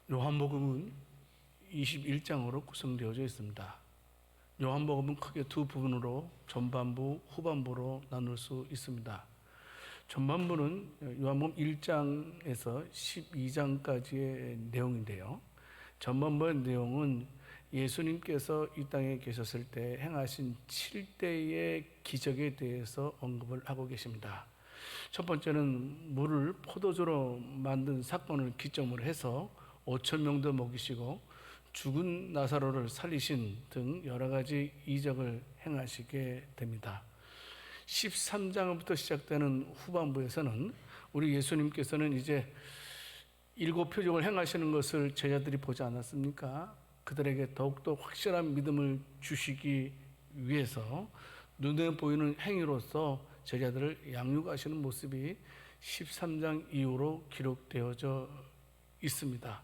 요한복음은 21장으로 구성되어져 있습니다. 요한복음은 크게 두 부분으로 전반부, 후반부로 나눌 수 있습니다. 전반부는 요한복음 1장에서 12장까지의 내용인데요. 전반부의 내용은 예수님께서 이 땅에 계셨을 때 행하신 7대의 기적에 대해서 언급을 하고 계십니다. 첫 번째는 물을 포도주로 만든 사건을 기점으로 해서 5천 명도 먹이시고 죽은 나사로를 살리신 등 여러 가지 이적을 행하시게 됩니다. 13장부터 시작되는 후반부에서는 우리 예수님께서는 이제 7 표적을 행하시는 것을 제자들이 보지 않았습니까? 그들에게 더욱더 확실한 믿음을 주시기 위해서 눈에 보이는 행위로서 제자들을 양육하시는 모습이 13장 이후로 기록되어져 있습니다.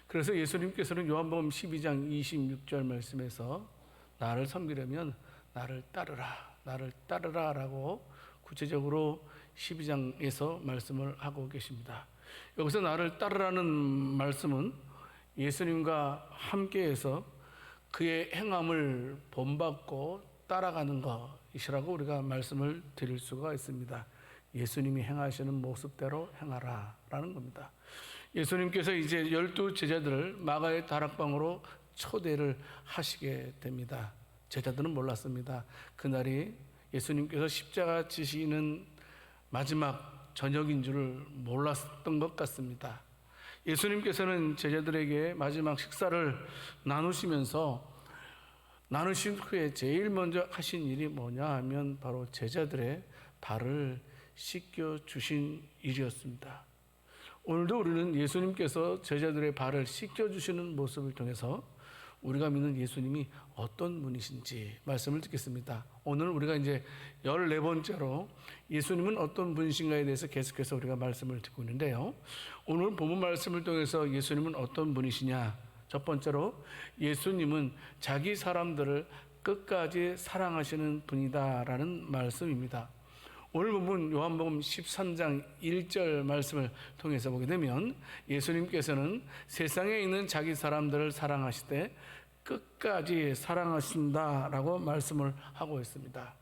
그래서 예수님께서는 요한복음 12장 26절 말씀에서 나를 섬기려면 나를 따르라 라고 구체적으로 12장에서 말씀을 하고 계십니다. 여기서 나를 따르라는 말씀은 예수님과 함께해서 그의 행함을 본받고 따라가는 것이라고 우리가 말씀을 드릴 수가 있습니다. 예수님이 행하시는 모습대로 행하라 라는 겁니다. 예수님께서 이제 12 제자들을 마가의 다락방으로 초대를 하시게 됩니다. 제자들은 몰랐습니다. 그날이 예수님께서 십자가 지시는 마지막 저녁인 줄을 몰랐던 것 같습니다. 예수님께서는 제자들에게 마지막 식사를 나누신 후에 제일 먼저 하신 일이 뭐냐 하면 바로 제자들의 발을 씻겨 주신 일이었습니다. 오늘도 우리는 예수님께서 제자들의 발을 씻겨 주시는 모습을 통해서 우리가 믿는 예수님이 어떤 분이신지 말씀을 듣겠습니다. 오늘 우리가 이제 14번째로 예수님은 어떤 분이신가에 대해서 계속해서 우리가 말씀을 듣고 있는데요. 오늘 본문 말씀을 통해서 예수님은 어떤 분이시냐? 첫 번째로 예수님은 자기 사람들을 끝까지 사랑하시는 분이다라는 말씀입니다. 오늘 본문 요한복음 13장 1절 말씀을 통해서 보게 되면 예수님께서는 세상에 있는 자기 사람들을 사랑하시되 끝까지 사랑하신다라고 말씀을 하고 있습니다.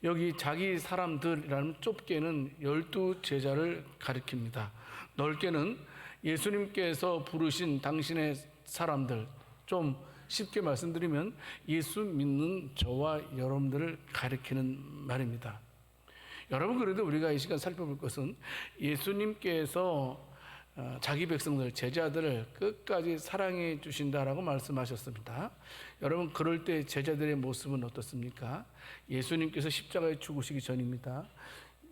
여기 자기 사람들이라는 좁게는 12 제자를 가리킵니다. 넓게는 예수님께서 부르신 당신의 사람들, 좀 쉽게 말씀드리면 예수 믿는 저와 여러분들을 가리키는 말입니다. 여러분, 그래도 우리가 이 시간 살펴볼 것은 예수님께서 자기 백성들, 제자들을 끝까지 사랑해 주신다라고 말씀하셨습니다. 여러분, 그럴 때 제자들의 모습은 어떻습니까? 예수님께서 십자가에 죽으시기 전입니다.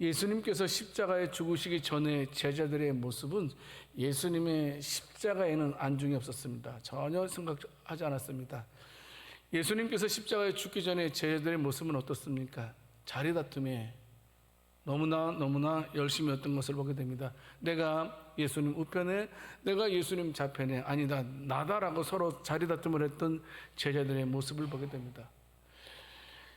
예수님께서 십자가에 죽으시기 전에 제자들의 모습은 예수님의 십자가에는 안중이 없었습니다. 전혀 생각하지 않았습니다. 예수님께서 십자가에 죽기 전에 제자들의 모습은 어떻습니까? 자리 다툼에 너무나 열심히 했던 것을 보게 됩니다. 내가 예수님 우편에, 내가 예수님 좌편에, 아니다 나다라고 서로 자리 다툼을 했던 제자들의 모습을 보게 됩니다.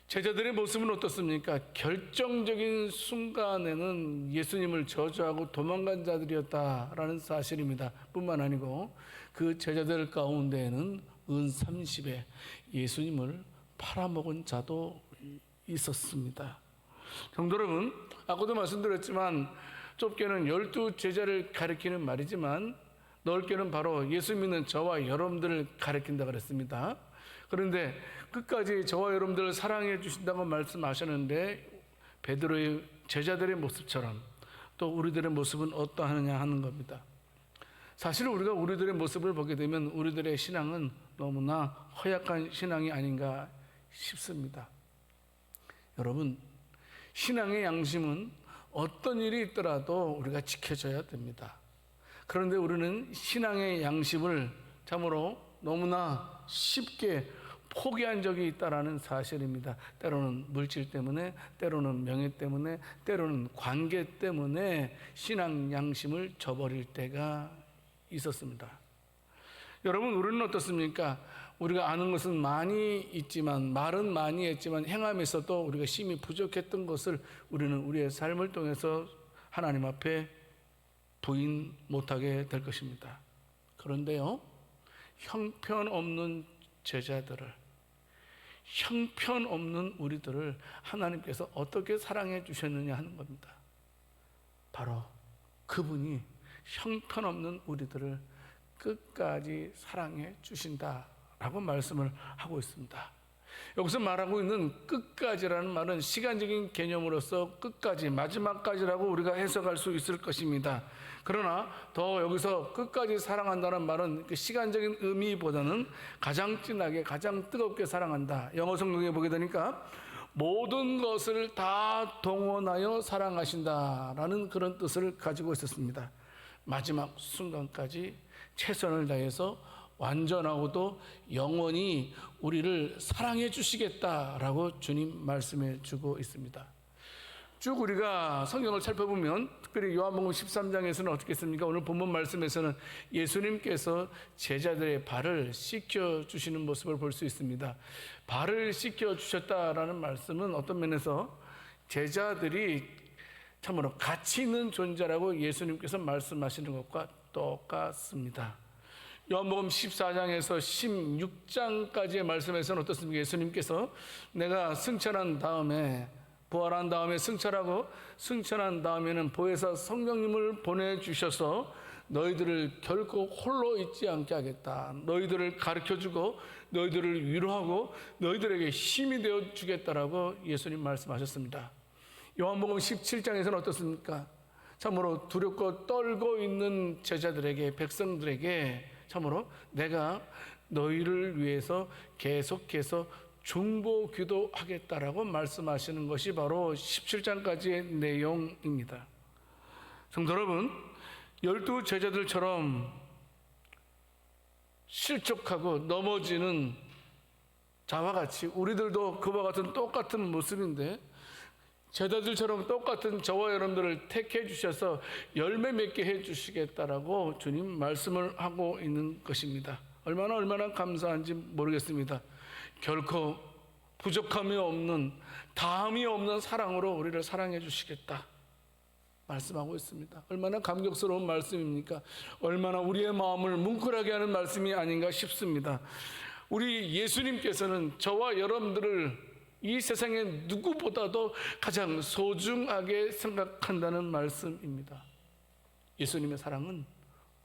제자들의 모습은 어떻습니까? 결정적인 순간에는 예수님을 저주하고 도망간 자들이었다라는 사실입니다. 뿐만 아니고 그 제자들 가운데에는 은 30에 예수님을 팔아먹은 자도 있었습니다. 성도 여러분, 아까도 말씀드렸지만 좁게는 12 제자를 가리키는 말이지만 넓게는 바로 예수 믿는 저와 여러분들을 가리킨다 그랬습니다. 그런데 끝까지 저와 여러분들을 사랑해 주신다고 말씀하셨는데 베드로의 제자들의 모습처럼 또 우리들의 모습은 어떠하느냐 하는 겁니다. 사실 우리가 우리들의 모습을 보게 되면 우리들의 신앙은 너무나 허약한 신앙이 아닌가 싶습니다. 여러분, 신앙의 양심은 어떤 일이 있더라도 우리가 지켜줘야 됩니다. 그런데 우리는 신앙의 양심을 참으로 너무나 쉽게 포기한 적이 있다라는 사실입니다. 때로는 물질 때문에, 때로는 명예 때문에, 때로는 관계 때문에 신앙 양심을 저버릴 때가 있었습니다. 여러분, 우리는 어떻습니까? 우리가 아는 것은 많이 있지만, 말은 많이 했지만 행함에서도 우리가 심히 부족했던 것을 우리는 우리의 삶을 통해서 하나님 앞에 부인 못하게 될 것입니다. 그런데요, 형편없는 제자들을, 형편없는 우리들을 하나님께서 어떻게 사랑해 주셨느냐 하는 겁니다. 바로 그분이 형편없는 우리들을 끝까지 사랑해 주신다라고 말씀을 하고 있습니다. 여기서 말하고 있는 끝까지라는 말은 시간적인 개념으로서 끝까지, 마지막까지라고 우리가 해석할 수 있을 것입니다. 그러나 더 여기서 끝까지 사랑한다는 말은 시간적인 의미보다는 가장 진하게, 가장 뜨겁게 사랑한다. 영어 성경에 보게 되니까 모든 것을 다 동원하여 사랑하신다라는 그런 뜻을 가지고 있었습니다. 마지막 순간까지 최선을 다해서 완전하고도 영원히 우리를 사랑해 주시겠다라고 주님 말씀해 주고 있습니다. 쭉 우리가 성경을 살펴보면 특별히 요한복음 13장에서는 어떻게 했습니까? 오늘 본문 말씀에서는 예수님께서 제자들의 발을 씻겨 주시는 모습을 볼 수 있습니다. 발을 씻겨 주셨다라는 말씀은 어떤 면에서 제자들이 참으로 가치 있는 존재라고 예수님께서 말씀하시는 것과 똑같습니다. 요한복음 14장에서 16장까지의 말씀에서는 어떻습니까? 예수님께서 내가 승천한 다음에, 부활한 다음에 승천한 다음에는 보혜사 성령님을 보내주셔서 너희들을 결코 홀로 있지 않게 하겠다. 너희들을 가르쳐주고 너희들을 위로하고 너희들에게 힘이 되어 주겠다라고 예수님 말씀하셨습니다. 요한복음 17장에서는 어떻습니까? 참으로 두렵고 떨고 있는 제자들에게, 백성들에게 참으로 내가 너희를 위해서 계속해서 중보 기도하겠다라고 말씀하시는 것이 바로 17장까지의 내용입니다. 성도 여러분, 12 제자들처럼 실족하고 넘어지는 자와 같이 우리들도 그와 같은 똑같은 모습인데, 제자들처럼 똑같은 저와 여러분들을 택해 주셔서 열매 맺게 해 주시겠다라고 주님 말씀을 하고 있는 것입니다. 얼마나 감사한지 모르겠습니다. 결코 부족함이 없는, 다함이 없는 사랑으로 우리를 사랑해 주시겠다 말씀하고 있습니다. 얼마나 감격스러운 말씀입니까? 얼마나 우리의 마음을 뭉클하게 하는 말씀이 아닌가 싶습니다. 우리 예수님께서는 저와 여러분들을 이 세상에 누구보다도 가장 소중하게 생각한다는 말씀입니다. 예수님의 사랑은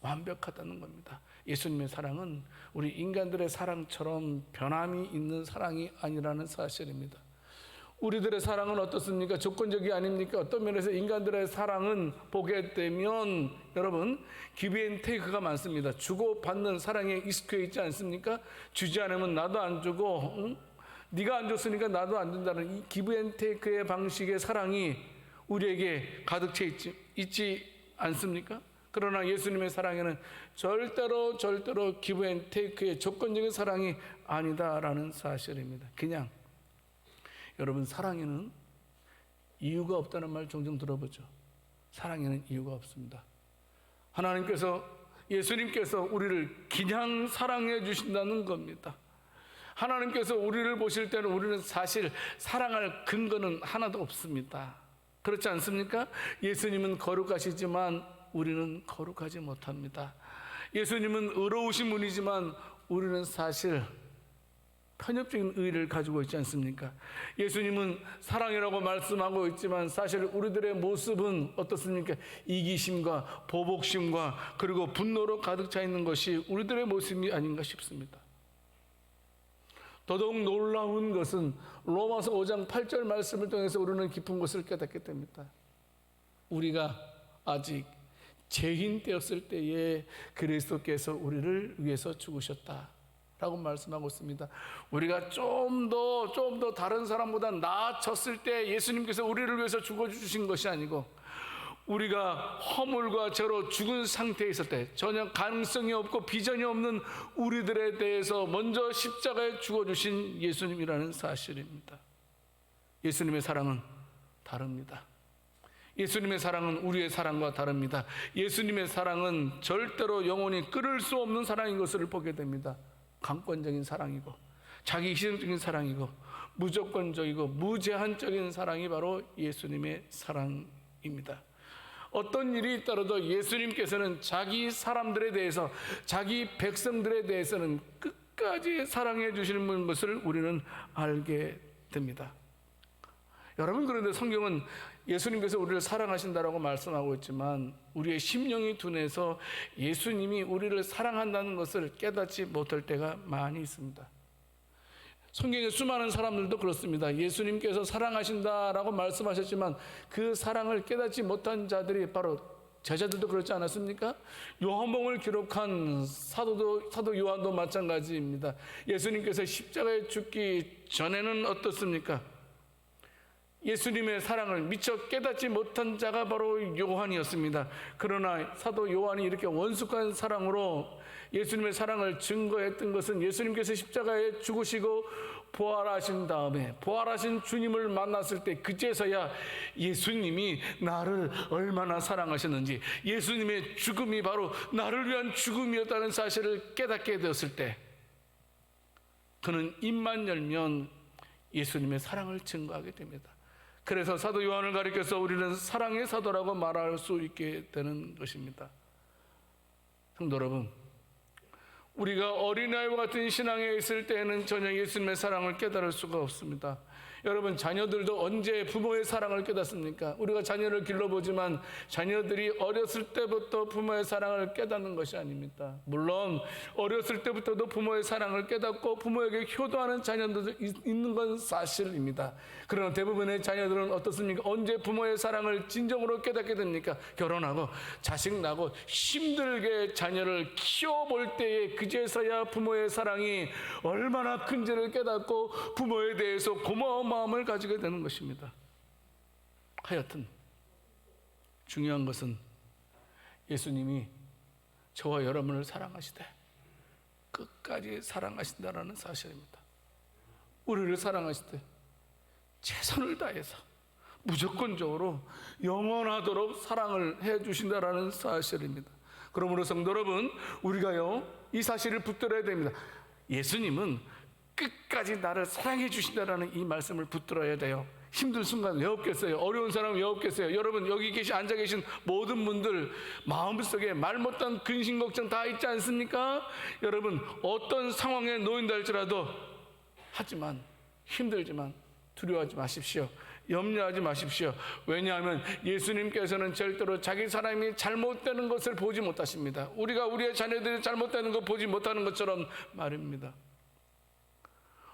완벽하다는 겁니다. 예수님의 사랑은 우리 인간들의 사랑처럼 변함이 있는 사랑이 아니라는 사실입니다. 우리들의 사랑은 어떻습니까? 조건적이 아닙니까? 어떤 면에서 인간들의 사랑은 보게 되면 여러분 give and take가 많습니다. 주고받는 사랑에 익숙해 있지 않습니까? 주지 않으면 나도 안 주고 네가 안 줬으니까 나도 안 준다는 이 give and take의 방식의 사랑이 우리에게 가득 채 있지 않습니까? 그러나 예수님의 사랑에는 절대로 give and take의 조건적인 사랑이 아니다라는 사실입니다. 그냥 여러분, 사랑에는 이유가 없다는 말 종종 들어보죠. 사랑에는 이유가 없습니다. 하나님께서, 예수님께서 우리를 그냥 사랑해 주신다는 겁니다. 하나님께서 우리를 보실 때는 우리는 사실 사랑할 근거는 하나도 없습니다. 그렇지 않습니까? 예수님은 거룩하시지만 우리는 거룩하지 못합니다. 예수님은 의로우신 분이지만 우리는 사실 편협적인 의의를 가지고 있지 않습니까? 예수님은 사랑이라고 말씀하고 있지만 사실 우리들의 모습은 어떻습니까? 이기심과 보복심과 그리고 분노로 가득 차 있는 것이 우리들의 모습이 아닌가 싶습니다. 더더욱 놀라운 것은 로마서 5장 8절 말씀을 통해서 우리는 깊은 것을 깨닫게 됩니다. 우리가 아직 죄인 되었을 때에 그리스도께서 우리를 위해서 죽으셨다라고 말씀하고 있습니다. 우리가 좀 더 다른 사람보다 나아졌을 때 예수님께서 우리를 위해서 죽어주신 것이 아니고, 우리가 허물과 죄로 죽은 상태에 있을 때, 전혀 가능성이 없고 비전이 없는 우리들에 대해서 먼저 십자가에 죽어주신 예수님이라는 사실입니다. 예수님의 사랑은 다릅니다. 예수님의 사랑은 우리의 사랑과 다릅니다. 예수님의 사랑은 절대로 영원히 끊을 수 없는 사랑인 것을 보게 됩니다. 강권적인 사랑이고 자기 희생적인 사랑이고 무조건적이고 무제한적인 사랑이 바로 예수님의 사랑입니다. 어떤 일이 있더라도 예수님께서는 자기 사람들에 대해서, 자기 백성들에 대해서는 끝까지 사랑해 주시는 것을 우리는 알게 됩니다. 여러분, 그런데 성경은 예수님께서 우리를 사랑하신다라고 말씀하고 있지만 우리의 심령이 둔해서 예수님이 우리를 사랑한다는 것을 깨닫지 못할 때가 많이 있습니다. 성경의 수많은 사람들도 그렇습니다. 예수님께서 사랑하신다라고 말씀하셨지만 그 사랑을 깨닫지 못한 자들이 바로 제자들도 그렇지 않았습니까? 요한복음을 기록한 사도 요한도 마찬가지입니다. 예수님께서 십자가에 죽기 전에는 어떻습니까? 예수님의 사랑을 미처 깨닫지 못한 자가 바로 요한이었습니다. 그러나 사도 요한이 이렇게 원숙한 사랑으로 예수님의 사랑을 증거했던 것은 예수님께서 십자가에 죽으시고 부활하신 다음에 부활하신 주님을 만났을 때 그제서야 예수님이 나를 얼마나 사랑하셨는지, 예수님의 죽음이 바로 나를 위한 죽음이었다는 사실을 깨닫게 되었을 때 그는 입만 열면 예수님의 사랑을 증거하게 됩니다. 그래서 사도 요한을 가리켜서 우리는 사랑의 사도라고 말할 수 있게 되는 것입니다. 성도 여러분, 우리가 어린아이와 같은 신앙에 있을 때에는 전혀 예수님의 사랑을 깨달을 수가 없습니다. 여러분, 자녀들도 언제 부모의 사랑을 깨닫습니까? 우리가 자녀를 길러보지만 자녀들이 어렸을 때부터 부모의 사랑을 깨닫는 것이 아닙니다. 물론 어렸을 때부터도 부모의 사랑을 깨닫고 부모에게 효도하는 자녀들도 있는 건 사실입니다. 그러나 대부분의 자녀들은 어떻습니까? 언제 부모의 사랑을 진정으로 깨닫게 됩니까? 결혼하고 자식 낳고 힘들게 자녀를 키워볼 때에 그제서야 부모의 사랑이 얼마나 큰지를 깨닫고 부모에 대해서 고마운 마음을 가지게 되는 것입니다. 하여튼 중요한 것은 예수님이 저와 여러분을 사랑하시되 끝까지 사랑하신다는 사실입니다. 우리를 사랑하시되 최선을 다해서 무조건적으로 영원하도록 사랑을 해 주신다는 사실입니다. 그러므로 성도 여러분, 우리가요 이 사실을 붙들어야 됩니다. 예수님은 끝까지 나를 사랑해 주신다라는 이 말씀을 붙들어야 돼요. 힘든 순간 왜 없겠어요? 어려운 사람 왜 없겠어요? 여러분, 여기 앉아 계신 모든 분들 마음속에 말 못한 근심 걱정 다 있지 않습니까? 여러분, 어떤 상황에 놓인다 할지라도 하지만 힘들지만 두려워하지 마십시오. 염려하지 마십시오. 왜냐하면 예수님께서는 절대로 자기 사람이 잘못되는 것을 보지 못하십니다. 우리가 우리의 자녀들이 잘못되는 것 보지 못하는 것처럼 말입니다.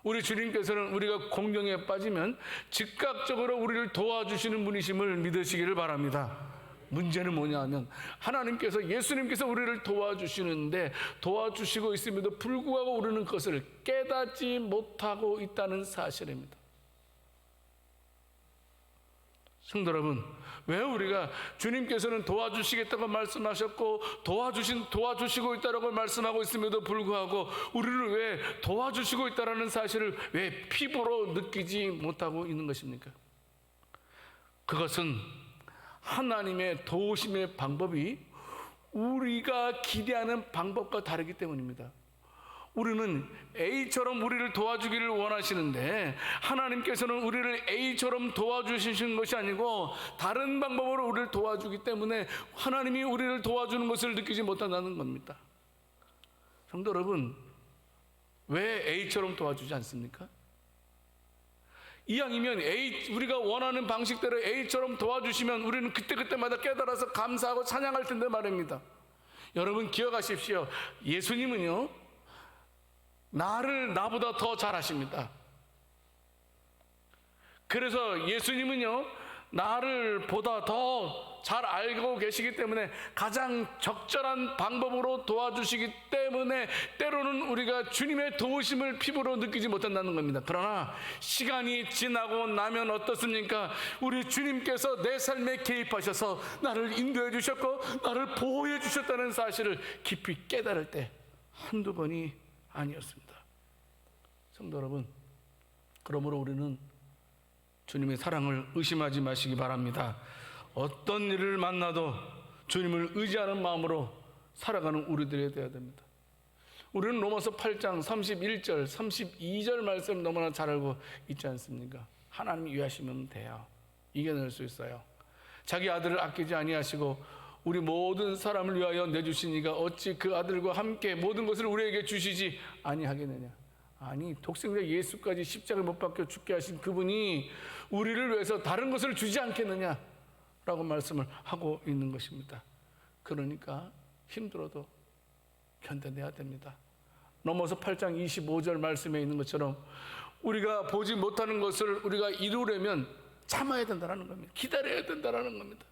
우리 주님께서는 우리가 공경에 빠지면 즉각적으로 우리를 도와주시는 분이심을 믿으시기를 바랍니다. 문제는 뭐냐 하면 하나님께서, 예수님께서 우리를 도와주시는데 도와주시고 있음에도 불구하고 우리는 그것을 깨닫지 못하고 있다는 사실입니다. 성도 여러분, 왜 우리가 주님께서는 도와주시겠다고 말씀하셨고 도와주시고 있다고 말씀하고 있음에도 불구하고 우리를 왜 도와주시고 있다는 사실을 왜 피부로 느끼지 못하고 있는 것입니까? 그것은 하나님의 도우심의 방법이 우리가 기대하는 방법과 다르기 때문입니다. 우리는 A처럼 우리를 도와주기를 원하시는데 하나님께서는 우리를 A처럼 도와주시는 것이 아니고 다른 방법으로 우리를 도와주기 때문에 하나님이 우리를 도와주는 것을 느끼지 못한다는 겁니다. 성도 여러분, 왜 A처럼 도와주지 않습니까? 이왕이면 우리가 원하는 방식대로 A처럼 도와주시면 우리는 그때그때마다 깨달아서 감사하고 찬양할 텐데 말입니다. 여러분 기억하십시오. 예수님은요 나를 나보다 더 잘 아십니다. 그래서 예수님은요 나를 보다 더 잘 알고 계시기 때문에 가장 적절한 방법으로 도와주시기 때문에 때로는 우리가 주님의 도우심을 피부로 느끼지 못한다는 겁니다. 그러나 시간이 지나고 나면 어떻습니까? 우리 주님께서 내 삶에 개입하셔서 나를 인도해 주셨고 나를 보호해 주셨다는 사실을 깊이 깨달을 때 한두 번이 아니었습니다. 성도 여러분, 그러므로 우리는 주님의 사랑을 의심하지 마시기 바랍니다. 어떤 일을 만나도 주님을 의지하는 마음으로 살아가는 우리들이 되어야 됩니다. 우리는 로마서 8장 31절 32절 말씀 너무나 잘 알고 있지 않습니까? 하나님이 위하시면 돼요. 이겨낼 수 있어요. 자기 아들을 아끼지 아니하시고 우리 모든 사람을 위하여 내주신 이가 어찌 그 아들과 함께 모든 것을 우리에게 주시지 아니하겠느냐. 아니, 독생자 예수까지 십자가에 못 박혀 죽게 하신 그분이 우리를 위해서 다른 것을 주지 않겠느냐 라고 말씀을 하고 있는 것입니다. 그러니까 힘들어도 견뎌내야 됩니다. 넘어서 8장 25절 말씀에 있는 것처럼 우리가 보지 못하는 것을 우리가 이루려면 참아야 된다는 겁니다. 기다려야 된다는 겁니다.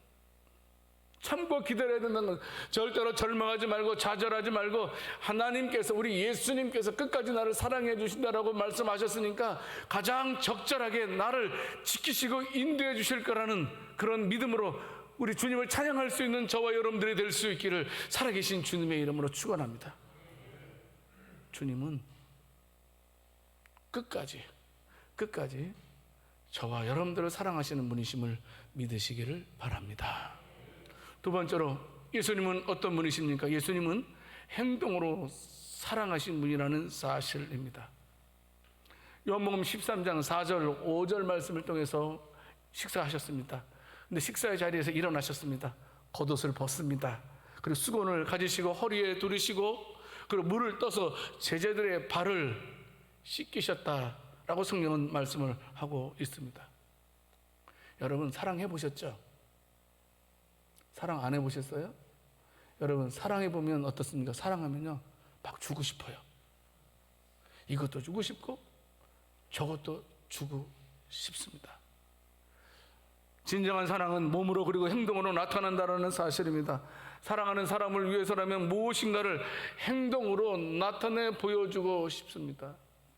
참고 기다려야 된다는 것. 절대로 절망하지 말고 좌절하지 말고 하나님께서, 우리 예수님께서 끝까지 나를 사랑해 주신다라고 말씀하셨으니까 가장 적절하게 나를 지키시고 인도해 주실 거라는 그런 믿음으로 우리 주님을 찬양할 수 있는 저와 여러분들이 될 수 있기를 살아계신 주님의 이름으로 축원합니다. 주님은 끝까지 저와 여러분들을 사랑하시는 분이심을 믿으시기를 바랍니다. 두 번째로, 예수님은 어떤 분이십니까? 예수님은 행동으로 사랑하신 분이라는 사실입니다. 요한복음 13장 4절 5절 말씀을 통해서 식사하셨습니다. 근데 식사의 자리에서 일어나셨습니다. 겉옷을 벗습니다. 그리고 수건을 가지시고 허리에 두르시고 그리고 물을 떠서 제자들의 발을 씻기셨다라고 성경은 말씀을 하고 있습니다. 여러분, 사랑해 보셨죠? 사랑 안 해보셨어요? 여러분, 사랑해보면 어떻습니까? 사랑하면요 막 주고 싶어요. 이것도 주고 싶고 저것도 주고 싶습니다. 진정한 사랑은 몸으로 그리고 행동으로 나타난다는 사실입니다. 사랑하는 사람을 위해서라면 무엇인가를 행동으로 나타내 보여주고 싶습니다.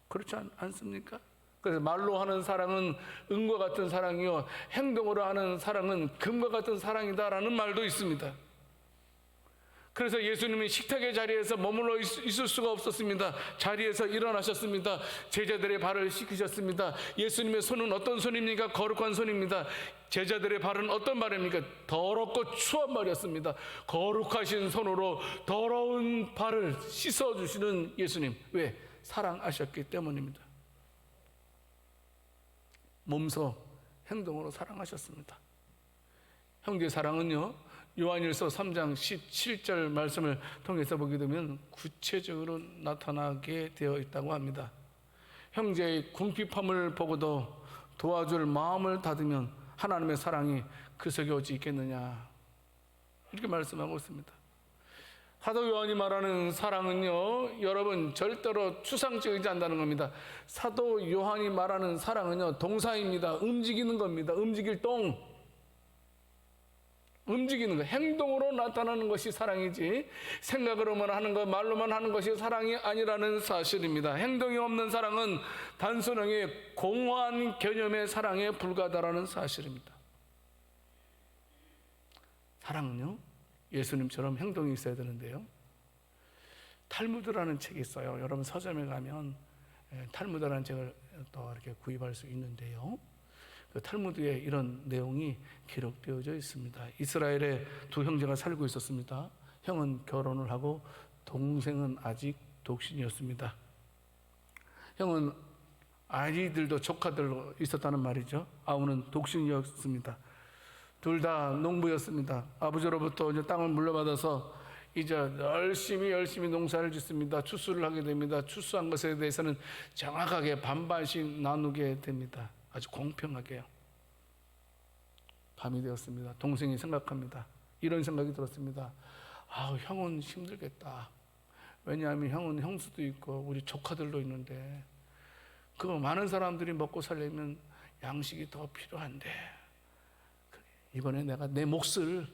그렇지 않습니까? 그래서 말로 하는 사랑은 은과 같은 사랑이요, 행동으로 하는 사랑은 금과 같은 사랑이다라는 말도 있습니다. 그래서 예수님은 식탁의 자리에서 머물러 있을 수가 없었습니다. 자리에서 일어나셨습니다. 제자들의 발을 씻기셨습니다. 예수님의 손은 어떤 손입니까? 거룩한 손입니다. 제자들의 발은 어떤 발입니까? 더럽고 추한 발이었습니다. 거룩하신 손으로 더러운 발을 씻어주시는 예수님. 왜? 사랑하셨기 때문입니다. 몸소 행동으로 사랑하셨습니다. 형제 사랑은요, 요한일서 3장 17절 말씀을 통해서 보게 되면 구체적으로 나타나게 되어 있다고 합니다. 형제의 궁핍함을 보고도 도와줄 마음을 닫으면 하나님의 사랑이 그 속에 어찌 있겠느냐, 이렇게 말씀하고 있습니다. 사도 요한이 말하는 사랑은요, 여러분 절대로 추상적이지 않다는 겁니다. 사도 요한이 말하는 사랑은요, 동사입니다. 움직이는 겁니다. 움직일 동, 움직이는 것, 행동으로 나타나는 것이 사랑이지 생각으로만 하는 것, 말로만 하는 것이 사랑이 아니라는 사실입니다. 행동이 없는 사랑은 단순하게 공허한 개념의 사랑에 불과하다는 사실입니다. 사랑은요, 예수님처럼 행동이 있어야 되는데요, 탈무드라는 책이 있어요. 여러분 서점에 가면 탈무드라는 책을 또 이렇게 구입할 수 있는데요, 그 탈무드에 이런 내용이 기록되어져 있습니다. 이스라엘에 두 형제가 살고 있었습니다. 형은 결혼을 하고 동생은 아직 독신이었습니다. 형은 아이들도 조카들도 있었다는 말이죠. 아우는 독신이었습니다. 둘 다 농부였습니다. 아버지로부터 이제 땅을 물려받아서 이제 열심히 농사를 짓습니다. 추수를 하게 됩니다. 추수한 것에 대해서는 정확하게 반반씩 나누게 됩니다. 아주 공평하게요. 밤이 되었습니다. 동생이 생각합니다. 이런 생각이 들었습니다. 아, 형은 힘들겠다. 왜냐하면 형은 형수도 있고 우리 조카들도 있는데 그 많은 사람들이 먹고 살려면 양식이 더 필요한데 이번에 내가 내 몫을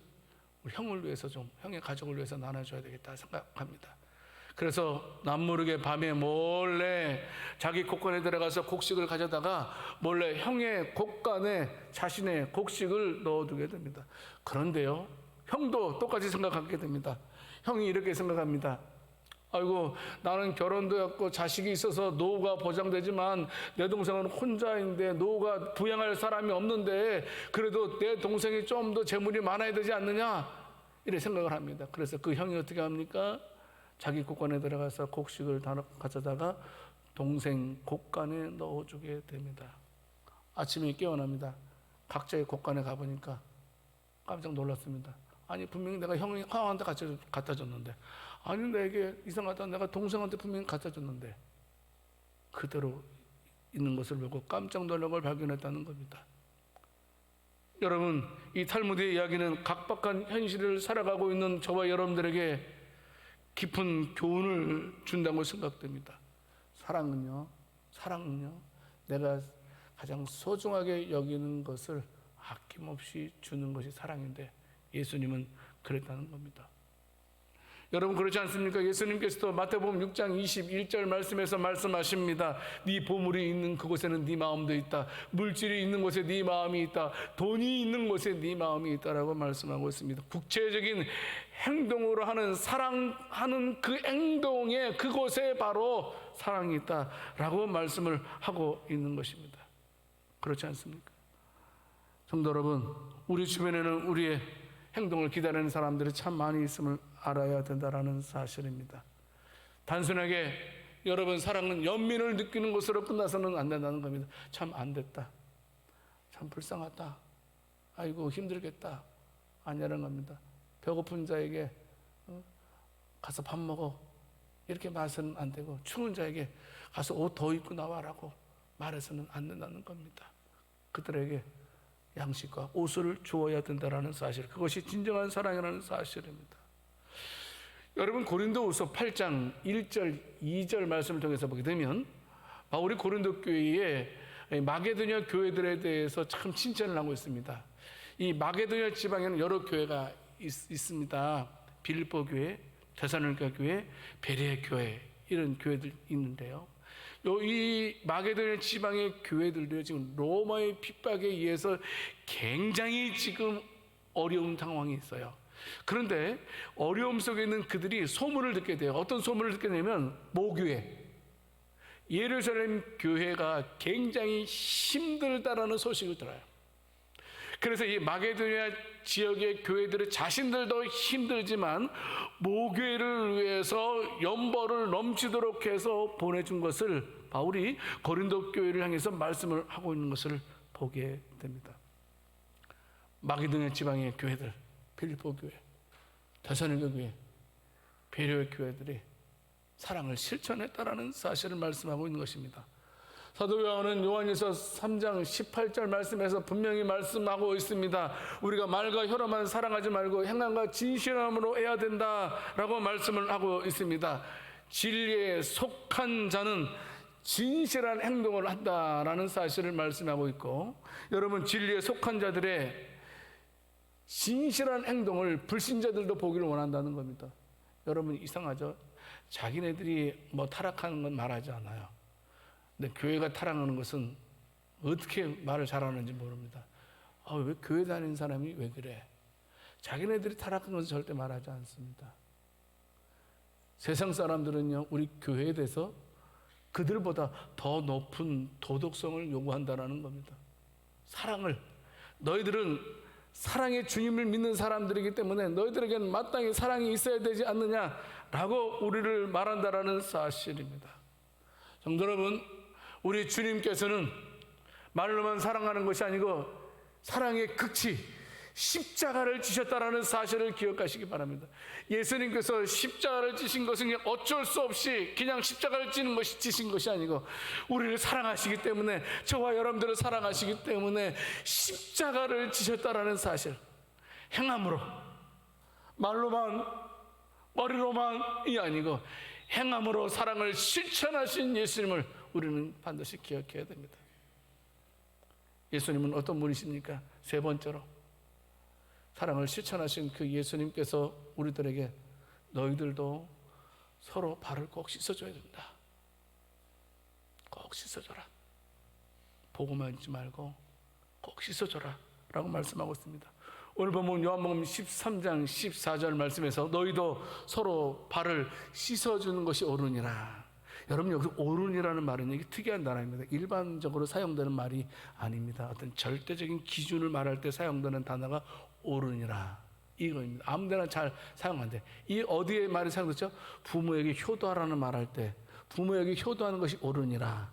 우리 형을 위해서 좀, 형의 가족을 위해서 나눠줘야 되겠다 생각합니다. 그래서 남모르게 밤에 몰래 자기 곡간에 들어가서 곡식을 가져다가 몰래 형의 곡간에 자신의 곡식을 넣어두게 됩니다. 그런데요, 형도 똑같이 생각하게 됩니다. 형이 이렇게 생각합니다. 아이고, 나는 결혼도 했고 자식이 있어서 노후가 보장되지만 내 동생은 혼자인데 노후가 부양할 사람이 없는데 그래도 내 동생이 좀 더 재물이 많아야 되지 않느냐, 이렇게 생각을 합니다. 그래서 그 형이 어떻게 합니까? 자기 곡간에 들어가서 곡식을 가져다가 동생 곡간에 넣어주게 됩니다. 아침에 깨어납니다. 각자의 곡간에 가보니까 깜짝 놀랐습니다. 아니 분명히 내가 형한테 갖다 줬는데, 아니 내게 이상하다, 내가 동생한테 분명히 갖다 줬는데 그대로 있는 것을 보고 깜짝 놀란 걸 발견했다는 겁니다. 여러분, 이 탈무드의 이야기는 각박한 현실을 살아가고 있는 저와 여러분들에게 깊은 교훈을 준다고 생각됩니다. 사랑은요 내가 가장 소중하게 여기는 것을 아낌없이 주는 것이 사랑인데, 예수님은 그랬다는 겁니다. 여러분, 그렇지 않습니까? 예수님께서도 마태복음 6장 21절 말씀에서 말씀하십니다. 네 보물이 있는 그곳에는 네 마음도 있다. 물질이 있는 곳에 네 마음이 있다. 돈이 있는 곳에 네 마음이 있다라고 말씀하고 있습니다. 구체적인 행동으로 하는 사랑하는 그 행동에, 그곳에 바로 사랑이 있다라고 말씀을 하고 있는 것입니다. 그렇지 않습니까? 성도 여러분, 우리 주변에는 우리의 행동을 기다리는 사람들이 참 많이 있음을 알아야 된다라는 사실입니다. 단순하게 여러분, 사랑은 연민을 느끼는 것으로 끝나서는 안 된다는 겁니다. 참 안 됐다, 참 불쌍하다, 아이고 힘들겠다, 아니라는 겁니다. 배고픈 자에게 가서 밥 먹어 이렇게 말해서는 안 되고, 추운 자에게 가서 옷 더 입고 나와라고 말해서는 안 된다는 겁니다. 그들에게 양식과 옷을 주어야 된다는 사실, 그것이 진정한 사랑이라는 사실입니다. 여러분, 고린도후서 8장 1절 2절 말씀을 통해서 보게 되면 바울이 고린도 교회의 마게도냐 교회들에 대해서 참 칭찬을 하고 있습니다. 이 마게도냐 지방에는 여러 교회가 있습니다. 빌립보 교회, 데살로니가 교회, 베레아 교회, 이런 교회들 있는데요. 이 마게도냐 지방의 교회들도 지금 로마의 핍박에 의해서 굉장히 지금 어려운 상황이 있어요. 그런데 어려움 속에 있는 그들이 소문을 듣게 돼요. 어떤 소문을 듣게 되면, 모교회, 예루살렘 교회가 굉장히 힘들다라는 소식을 들어요. 그래서 이 마게도냐 지역의 교회들은 자신들도 힘들지만 모교회를 위해서 연벌을 넘치도록 해서 보내준 것을 바울이 고린도 교회를 향해서 말씀을 하고 있는 것을 보게 됩니다. 마게도냐 지방의 교회들, 빌립보 교회, 데살로니가 교회, 베레아 교회들이 사랑을 실천했다라는 사실을 말씀하고 있는 것입니다. 사도 요한은 요한일서 3장 18절 말씀에서 분명히 말씀하고 있습니다. 우리가 말과 혀로만 사랑하지 말고 행함과 진실함으로 해야 된다라고 말씀을 하고 있습니다. 진리에 속한 자는 진실한 행동을 한다라는 사실을 말씀하고 있고, 여러분, 진리에 속한 자들의 진실한 행동을 불신자들도 보기를 원한다는 겁니다. 여러분, 이상하죠? 자기네들이 뭐 타락하는 건 말하지 않아요. 근데 교회가 타락하는 것은 어떻게 말을 잘하는지 모릅니다. 왜 교회 다니는 사람이 왜 그래? 자기네들이 타락한 것은 절대 말하지 않습니다. 세상 사람들은요, 우리 교회에 대해서 그들보다 더 높은 도덕성을 요구한다는 겁니다. 사랑을, 너희들은 사랑의 주님을 믿는 사람들이기 때문에 너희들에게는 마땅히 사랑이 있어야 되지 않느냐라고 우리를 말한다라는 사실입니다. 성도 여러분, 우리 주님께서는 말로만 사랑하는 것이 아니고 사랑의 극치, 십자가를 지셨다라는 사실을 기억하시기 바랍니다. 예수님께서 십자가를 지신 것은 어쩔 수 없이 그냥 십자가를 지신 것이 아니고, 우리를 사랑하시기 때문에, 저와 여러분들을 사랑하시기 때문에 십자가를 지셨다라는 사실, 행함으로, 말로만, 머리로만이 아니고 행함으로 사랑을 실천하신 예수님을 우리는 반드시 기억해야 됩니다. 예수님은 어떤 분이십니까? 세 번째로, 사랑을 실천하신 그 예수님께서 우리들에게 너희들도 서로 발을 꼭 씻어줘야 된다. 꼭 씻어줘라. 보고만 있지 말고 꼭 씻어줘라 라고 말씀하고 있습니다. 오늘 보면 요한복음 13장 14절 말씀에서 너희도 서로 발을 씻어주는 것이 옳으니라. 여러분, 여기서 옳으니라는 말은 이게 특이한 단어입니다. 일반적으로 사용되는 말이 아닙니다. 어떤 절대적인 기준을 말할 때 사용되는 단어가 옳으니라 이거입니다. 아무데나 잘 사용 안 돼. 이 어디에 말이 사용됐죠? 부모에게 효도하라는 말할 때 부모에게 효도하는 것이 옳으니라.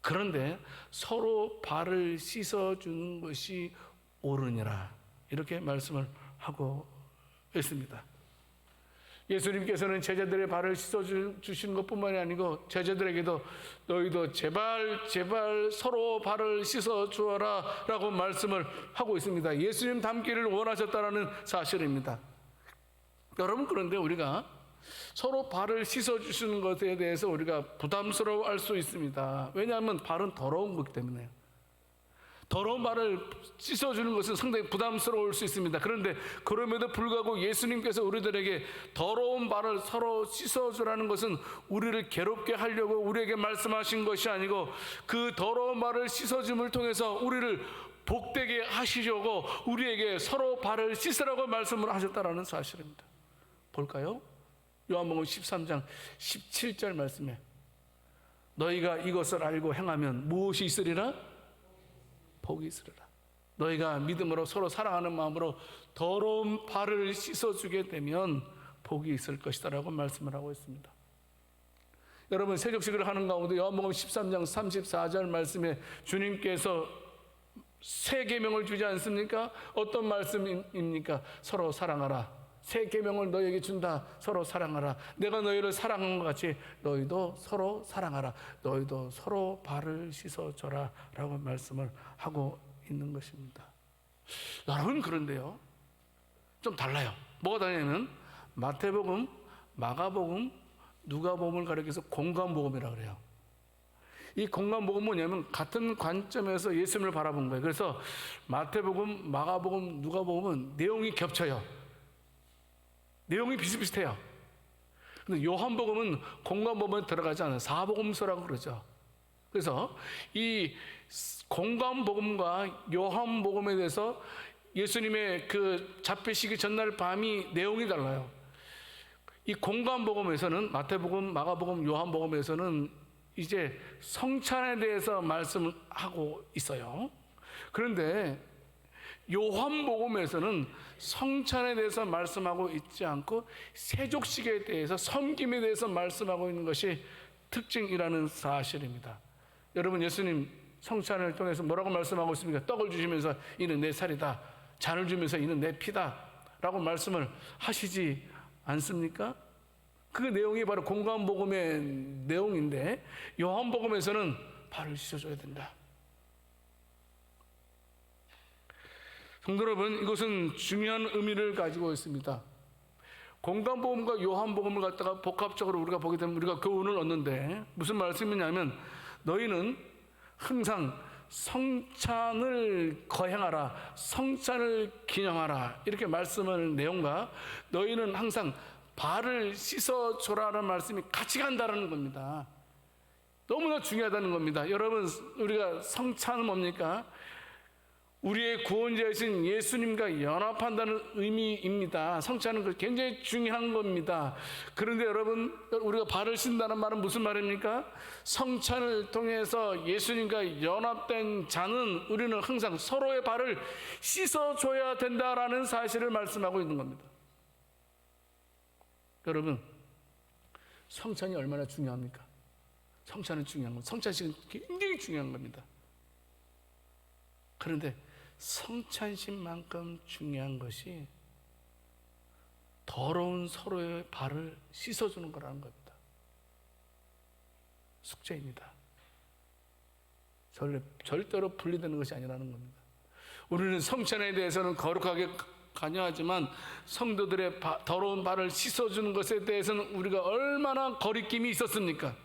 그런데 서로 발을 씻어주는 것이 옳으니라 이렇게 말씀을 하고 있습니다. 예수님께서는 제자들의 발을 씻어주신 것뿐만이 아니고 제자들에게도 너희도 제발 서로 발을 씻어주어라 라고 말씀을 하고 있습니다. 예수님 닮기를 원하셨다는 사실입니다. 여러분, 그런데 우리가 서로 발을 씻어주시는 것에 대해서 우리가 부담스러워할 수 있습니다. 왜냐하면 발은 더러운 거기 때문에요. 더러운 발을 씻어주는 것은 상당히 부담스러울 수 있습니다. 그런데 그럼에도 불구하고 예수님께서 우리들에게 더러운 발을 서로 씻어주라는 것은 우리를 괴롭게 하려고 우리에게 말씀하신 것이 아니고 그 더러운 발을 씻어줌을 통해서 우리를 복되게 하시려고 우리에게 서로 발을 씻으라고 말씀을 하셨다는 사실입니다. 볼까요? 요한복음 13장 17절 말씀에 너희가 이것을 알고 행하면 무엇이 있으리라? 복이 있으리라. 너희가 믿음으로 서로 사랑하는 마음으로 더러운 발을 씻어주게 되면 복이 있을 것이다 라고 말씀을 하고 있습니다. 여러분, 세족식을 하는 가운데 요한복음 13장 34절 말씀에 주님께서 새 계명을 주지 않습니까? 어떤 말씀입니까? 서로 사랑하라. 새 계명을 너희에게 준다. 서로 사랑하라. 내가 너희를 사랑한 것 같이 너희도 서로 사랑하라. 너희도 서로 발을 씻어줘라 라고 말씀을 하고 있는 것입니다. 여러분, 그런데요, 좀 달라요. 뭐가 다르냐면 마태복음, 마가복음, 누가복음을 가리켜서 공감복음이라고 그래요. 이 공감복음은 뭐냐면 같은 관점에서 예수님을 바라본 거예요. 그래서 마태복음, 마가복음, 누가복음은 내용이 겹쳐요. 내용이 비슷비슷해요. 근데 요한복음은 공감복음에 들어가지 않아요. 사복음서라고 그러죠. 그래서 이 공감복음과 요한복음에 대해서 예수님의 그 잡히시기 전날 밤이 내용이 달라요. 이 공감복음에서는 마태복음, 마가복음, 요한복음에서는 이제 성찬에 대해서 말씀을 하고 있어요. 그런데 요한복음에서는 성찬에 대해서 말씀하고 있지 않고 세족식에 대해서, 섬김에 대해서 말씀하고 있는 것이 특징이라는 사실입니다. 여러분, 예수님 성찬을 통해서 뭐라고 말씀하고 있습니까? 떡을 주시면서 이는 내 살이다, 잔을 주면서 이는 내 피다 라고 말씀을 하시지 않습니까? 그 내용이 바로 공감복음의 내용인데 요한복음에서는 발을 씻어줘야 된다. 성도 여러분, 이것은 중요한 의미를 가지고 있습니다. 공감복음과 요한복음을 갖다가 복합적으로 우리가 보게 되면 우리가 교훈을 얻는데 무슨 말씀이냐면 너희는 항상 성찬을 거행하라, 성찬을 기념하라 이렇게 말씀하는 내용과 너희는 항상 발을 씻어줘라는 말씀이 같이 간다는 겁니다. 너무나 중요하다는 겁니다. 여러분, 우리가 성찬은 뭡니까? 우리의 구원자이신 예수님과 연합한다는 의미입니다. 성찬은 굉장히 중요한 겁니다. 그런데 여러분, 우리가 발을 씻는다는 말은 무슨 말입니까? 성찬을 통해서 예수님과 연합된 자는 우리는 항상 서로의 발을 씻어줘야 된다라는 사실을 말씀하고 있는 겁니다. 여러분, 성찬이 얼마나 중요합니까? 성찬은 중요한 겁니다. 성찬식은 굉장히 중요한 겁니다. 그런데 성찬식만큼 중요한 것이 더러운 서로의 발을 씻어주는 거라는 겁니다. 숙제입니다. 절대로 분리되는 것이 아니라는 겁니다. 우리는 성찬에 대해서는 거룩하게 관여하지만 성도들의 더러운 발을 씻어주는 것에 대해서는 우리가 얼마나 거리낌이 있었습니까?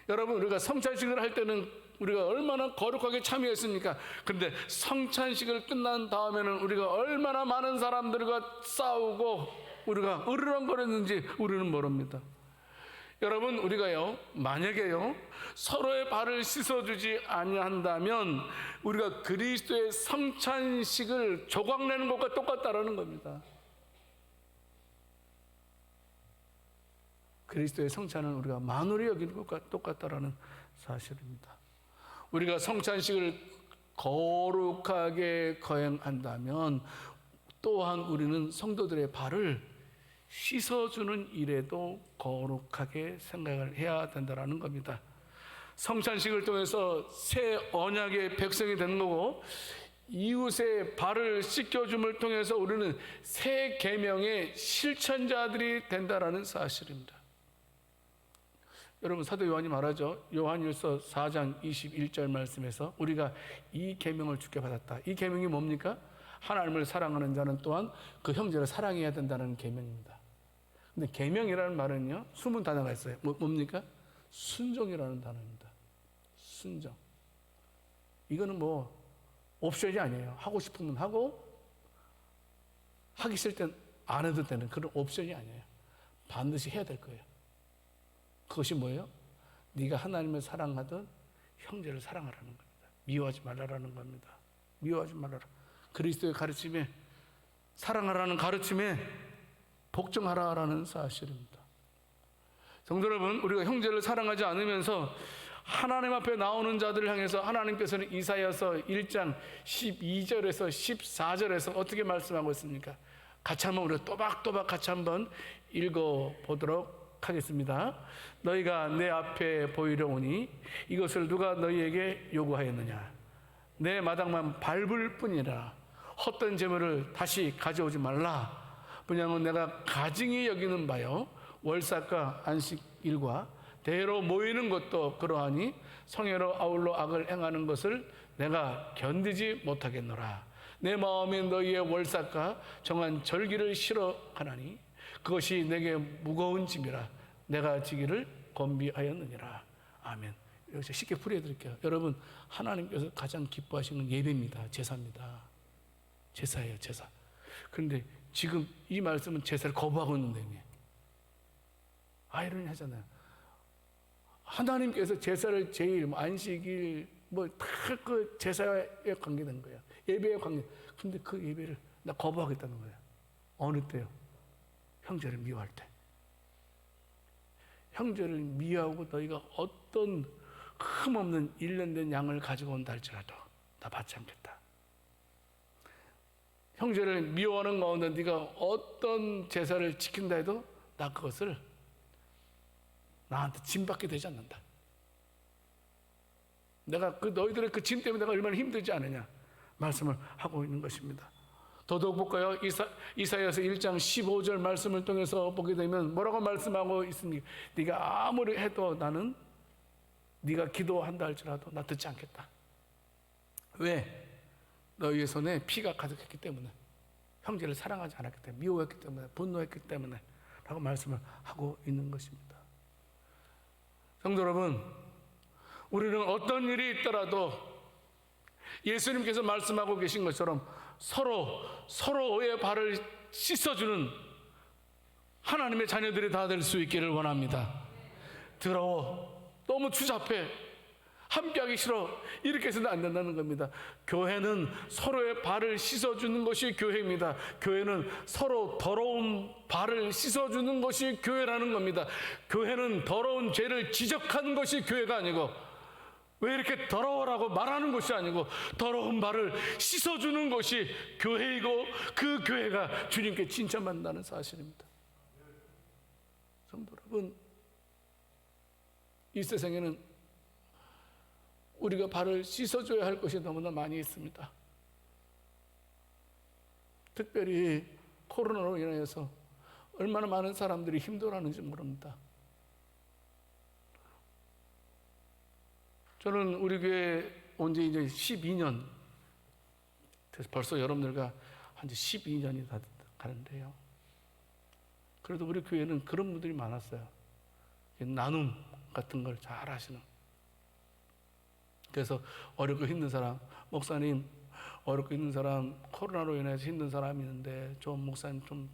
여러분, 우리가 성찬식을 할 때는 우리가 얼마나 거룩하게 참여했습니까? 그런데 성찬식을 끝난 다음에는 우리가 얼마나 많은 사람들과 싸우고 우리가 으르렁거렸는지 우리는 모릅니다. 여러분, 우리가요, 만약에요 서로의 발을 씻어주지 아니한다면 우리가 그리스도의 성찬식을 조각내는 것과 똑같다라는 겁니다. 그리스도의 성찬은 우리가 만홀히 여기는 것과 똑같다라는 사실입니다. 우리가 성찬식을 거룩하게 거행한다면 또한 우리는 성도들의 발을 씻어주는 일에도 거룩하게 생각을 해야 된다는 겁니다. 성찬식을 통해서 새 언약의 백성이 되는 거고 이웃의 발을 씻겨줌을 통해서 우리는 새 계명의 실천자들이 된다라는 사실입니다. 여러분, 사도 요한이 말하죠. 요한일서 4장 21절 말씀에서 우리가 이 계명을 주께 받았다. 이 계명이 뭡니까? 하나님을 사랑하는 자는 또한 그 형제를 사랑해야 된다는 계명입니다. 근데 계명이라는 말은요, 숨은 단어가 있어요. 뭡니까? 순종이라는 단어입니다. 순종. 이거는 뭐 옵션이 아니에요. 하고 싶으면 하고, 하기 싫을 땐 안 해도 되는 그런 옵션이 아니에요. 반드시 해야 될 거예요. 그것이 뭐예요? 네가 하나님을 사랑하던 형제를 사랑하라는 겁니다. 미워하지 말라라는 겁니다. 미워하지 말라라. 그리스도의 가르침에, 사랑하라는 가르침에 복종하라라는 사실입니다. 성도 여러분, 우리가 형제를 사랑하지 않으면서 하나님 앞에 나오는 자들을 향해서 하나님께서는 이사야서 1장 12절에서 14절에서 어떻게 말씀하고 있습니까? 같이 한번 우리가 또박또박 같이 한번 읽어보도록 하겠습니다. 너희가 내 앞에 보이려 오니 이것을 누가 너희에게 요구하였느냐? 내 마당만 밟을 뿐이라. 헛된 재물을 다시 가져오지 말라. 분양은 내가 가증히 여기는 바요, 월삭과 안식일과 대로 모이는 것도 그러하니 성회로 아울러 악을 행하는 것을 내가 견디지 못하겠노라. 내 마음이 너희의 월삭과 정한 절기를 싫어하나니 그것이 내게 무거운 짐이라 내가 지기를 권비하였느니라. 아멘. 여기서 쉽게 풀이해드릴게요. 여러분, 하나님께서 가장 기뻐하시는 예배입니다. 제사입니다. 제사예요, 제사. 그런데 지금 이 말씀은 제사를 거부하고 있는 내용이에요. 아이러니하잖아요. 하나님께서 제사를 제일, 안식일, 다 그 제사에 관계된 거예요. 예배에 관계. 근데 그 예배를 나 거부하겠다는 거예요. 어느 때요? 형제를 미워할 때. 형제를 미워하고 너희가 어떤 흠없는 일년된 양을 가지고 온다 할지라도 나 받지 않겠다. 형제를 미워하는 가운데 네가 어떤 제사를 지킨다 해도 나 그것을 나한테 짐받게 되지 않는다. 내가 그 너희들의 그 짐 때문에 내가 얼마나 힘들지 않으냐 말씀을 하고 있는 것입니다. 더더욱 볼까요? 이사야서 1장 15절 말씀을 통해서 보게 되면 뭐라고 말씀하고 있습니까? 네가 아무리 해도 나는 네가 기도한다 할지라도 나 듣지 않겠다. 왜? 너희의 손에 피가 가득했기 때문에, 형제를 사랑하지 않았기 때문에, 미워했기 때문에, 분노했기 때문에 라고 말씀을 하고 있는 것입니다. 성도 여러분, 우리는 어떤 일이 있더라도 예수님께서 말씀하고 계신 것처럼 서로의 발을 씻어주는 하나님의 자녀들이 다 될 수 있기를 원합니다. 더러워, 너무 추잡해, 함께하기 싫어, 이렇게 해서는 안 된다는 겁니다. 교회는 서로의 발을 씻어주는 것이 교회입니다. 교회는 서로 더러운 발을 씻어주는 것이 교회라는 겁니다. 교회는 더러운 죄를 지적하는 것이 교회가 아니고, 왜 이렇게 더러워라고 말하는 것이 아니고 더러운 발을 씻어주는 것이 교회이고, 그 교회가 주님께 칭찬받는다는 사실입니다. 성도 여러분, 이 세상에는 우리가 발을 씻어줘야 할 것이 너무나 많이 있습니다. 특별히 코로나로 인해서 얼마나 많은 사람들이 힘들어하는지 모릅니다. 저는 우리 교회 온 지 이제 12년, 벌써 여러분들과 한 12년이 다 가는데요. 그래도 우리 교회는 그런 분들이 많았어요. 나눔 같은 걸 잘 하시는. 그래서 어렵고 힘든 사람, 목사님, 어렵고 힘든 사람, 코로나로 인해서 힘든 사람이 있는데 좀 목사님 좀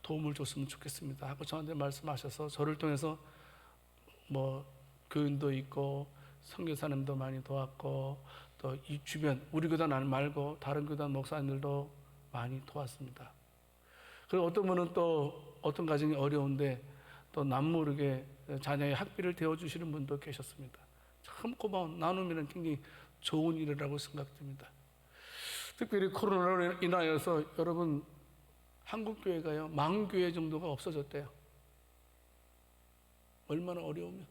도움을 줬으면 좋겠습니다 하고 저한테 말씀하셔서 저를 통해서 교인도 있고 선교사님도 많이 도왔고, 또 이 주변 우리 교단 말고 다른 교단 목사님들도 많이 도왔습니다. 그리고 어떤 분은 또 어떤 가정이 어려운데 또 남모르게 자녀의 학비를 대어주시는 분도 계셨습니다. 참 고마운, 나눔이는 굉장히 좋은 일이라고 생각됩니다. 특별히 코로나로 인하여서 여러분, 한국교회가요, 망교회 정도가 없어졌대요. 얼마나 어려우면.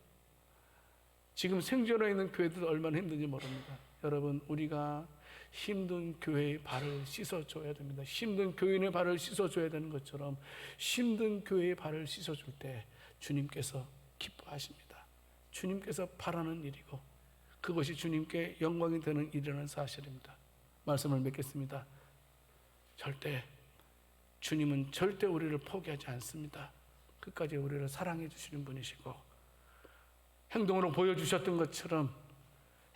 지금 생존해 있는 교회들도 얼마나 힘든지 모릅니다. 여러분, 우리가 힘든 교회의 발을 씻어줘야 됩니다. 힘든 교인의 발을 씻어줘야 되는 것처럼 힘든 교회의 발을 씻어줄 때 주님께서 기뻐하십니다. 주님께서 바라는 일이고 그것이 주님께 영광이 되는 일이라는 사실입니다. 말씀을 맺겠습니다. 주님은 절대 우리를 포기하지 않습니다. 끝까지 우리를 사랑해 주시는 분이시고 행동으로 보여주셨던 것처럼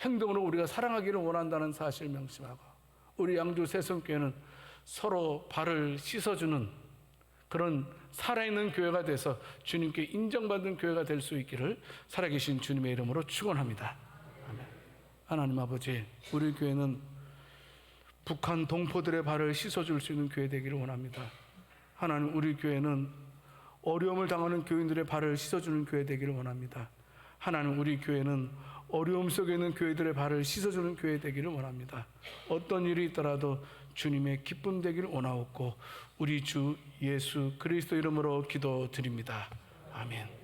행동으로 우리가 사랑하기를 원한다는 사실을 명심하고 우리 양주 새송교회는 서로 발을 씻어주는 그런 살아있는 교회가 돼서 주님께 인정받는 교회가 될 수 있기를 살아계신 주님의 이름으로 축원합니다. 아멘. 하나님 아버지, 우리 교회는 북한 동포들의 발을 씻어줄 수 있는 교회 되기를 원합니다. 하나님, 우리 교회는 어려움을 당하는 교인들의 발을 씻어주는 교회 되기를 원합니다. 하나님, 우리 교회는 어려움 속에 있는 교회들의 발을 씻어주는 교회 되기를 원합니다. 어떤 일이 있더라도 주님의 기쁨 되기를 원하옵고 우리 주 예수 그리스도 이름으로 기도드립니다. 아멘.